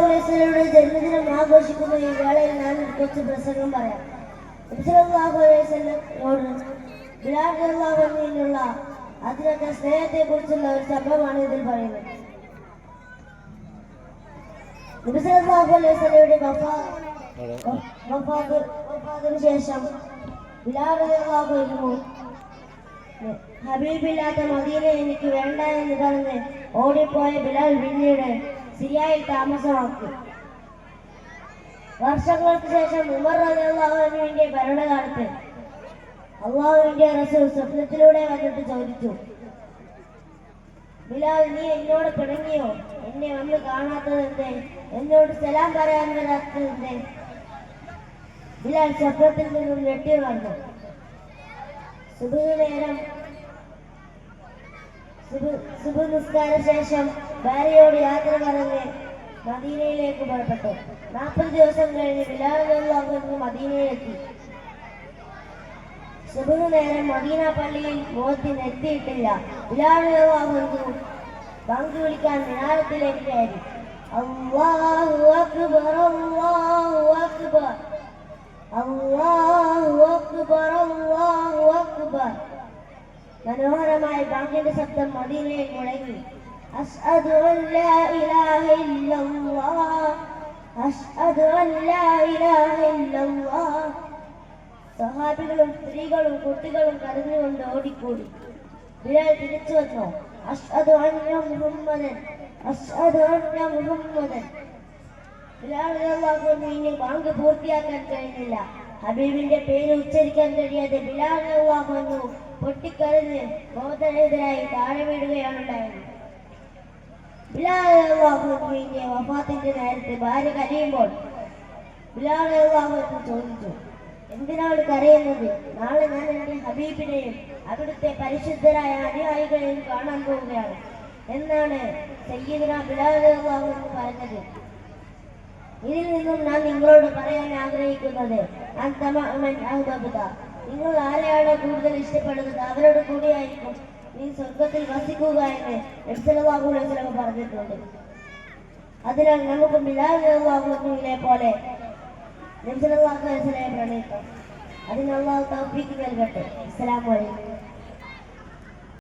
അലൈഹി വസല്ലമയുടെ ജന്മദിനം ആഘോഷിക്കുന്ന ഈ വേളയിൽ ഞാൻ കുറച്ച് പ്രസംഗം പറയാം. നബി സല്ലല്ലാഹു അലൈഹി വസല്ലമയോട് ബിലാൽ റളിയല്ലാഹു അൻഹുവിനുള്ള അതിരറ്റ സ്നേഹത്തെക്കുറിച്ചുള്ള ഒരു സംഭവമാണ് ഇതിൽ പറയുന്നത്. നബി സല്ലല്ലാഹു അലൈഹി വസല്ലമയുടെ വഫാത്തിന് ശേഷം ബിലാൽ റളിയല്ലാഹു അൻഹു ഹബീബില്ലാത്ത മദീന എനിക്ക് വേണ്ട എന്ന് പറഞ്ഞ് ഓടിപ്പോയ ബിലാൽ പിന്നീട് സിറിയയിൽ താമസമാക്കി. വർഷങ്ങൾക്ക് ശേഷം ഉമർ റളിയല്ലാഹു അൻഹുവിന്റെ ഭരണകാലത്ത് അല്ലാഹുവിന്റെ റസൂൽ സ്വപ്നത്തിലൂടെ വന്നിട്ട് ചോദിച്ചു, ബിലാൽ, നീ എന്നോട് പിണങ്ങിയോ? എന്നെ വന്ന് കാണാത്തതെന്തേ? എന്നോട് സലാം പറയാൻ വരാത്തതെന്തേ? ബിലാൽ സ്വപ്നത്തിൽ നിന്നും ഞെട്ടി ഉണർന്നു. സുബ്ഹ് നിസ്കാര ശേഷം ഭാര്യയോട് യാത്ര പറഞ്ഞ് മദീനയിലേക്ക് പുറപ്പെട്ടു. 40 ദിവസം കഴിഞ്ഞ് ബിലാൽ റളിയല്ലാഹു അൻഹു മദീനയിലെത്തി. സുബ്ഹ് നേരം മദീന പള്ളിയിൽ മുഅദ്ദിൻ എത്തിയിട്ടില്ല. ബിലാൽ റളിയല്ലാഹു അൻഹു ബാങ്ക് വിളിക്കാൻ മിനാരത്തിലേക്ക് കയറി. അല്ലാഹു അക്ബർ, അല്ലാഹു അക്ബർ, അല്ലാഹു അക്ബർ, അല്ലാഹു അക്ബർ. മനോഹരമായ ബാങ്കിന്റെ ശബ്ദം മദീനയിൽ മുഴങ്ങി. അശ്ഹദു അൻ ലാ ഇലാഹ ഇല്ലല്ലാഹ്, അശ്ഹദു അൻ ലാ ഇലാഹ ഇല്ലല്ലാഹ്. സഹാബികളും സ്ത്രീകളും കുട്ടികളും കരഞ്ഞുകൊണ്ട് ഓടിക്കൂടി. ബിലാൽ തിരിച്ചു വന്നു. അശ്ഹദു അന്ന മുഹമ്മദൻ, അശ്ഹദു അന്ന മുഹമ്മദൻ. ബിലാൽ റളിയല്ലാഹു അൻഹുവിന് ബാങ്ക് പൂർത്തിയാക്കാൻ കഴിഞ്ഞില്ല. ഹബീബിന്റെ പേര് ഉച്ചരിക്കാൻ കഴിയാതെ ബിലാൽ റളിയല്ലാഹു അൻഹു പൊട്ടിക്കരഞ്ഞ് ബോധരഹിതരായി താഴെ വീഴുകയാണുണ്ടായത്. ബിലാൽ റളിയല്ലാഹു അൻഹുവിന്റെ വഫാത്തിന്റെ നേരത്തെ ഭാര്യ കരയുമ്പോൾ ബിലാൽ റളിയല്ലാഹു അൻഹു ചോദിച്ചു, എന്തിനാണ് കരയുന്നത്? നാളെ ഞാൻ എന്റെ ഹബീബിനെയും അവിടുത്തെ പരിശുദ്ധരായ അനുയായികളെയും കാണാൻ പോവുകയാണ് എന്നാണ് സയ്യിദുനാ ബിലാൽ റളിയല്ലാഹു അൻഹു പറഞ്ഞത്. ഇതിൽ നിന്നും ഞാൻ നിങ്ങളോട് പറയാൻ ആഗ്രഹിക്കുന്നത്, നിങ്ങൾ ആരെയാണ് കൂടുതൽ ഇഷ്ടപ്പെടുന്നത് അവരോട് കൂടിയായിരിക്കും നീ സ്വർഗത്തിൽ വസിക്കുക എന്ന് നബി സല്ലല്ലാഹു അലൈഹി വസല്ലം പറഞ്ഞിട്ടുണ്ട്. അതിനാൽ നമുക്ക് ബിലാൽ റളിയല്ലാഹു അൻഹുവിനെ പോലെ നബി സല്ലല്ലാഹു അലൈഹി വസല്ലമയെ പ്രണയിക്കാം. അതിന് അല്ലാഹു തൗഫീഖ് നൽകട്ടെ. അസ്സലാമു അലൈക്കും.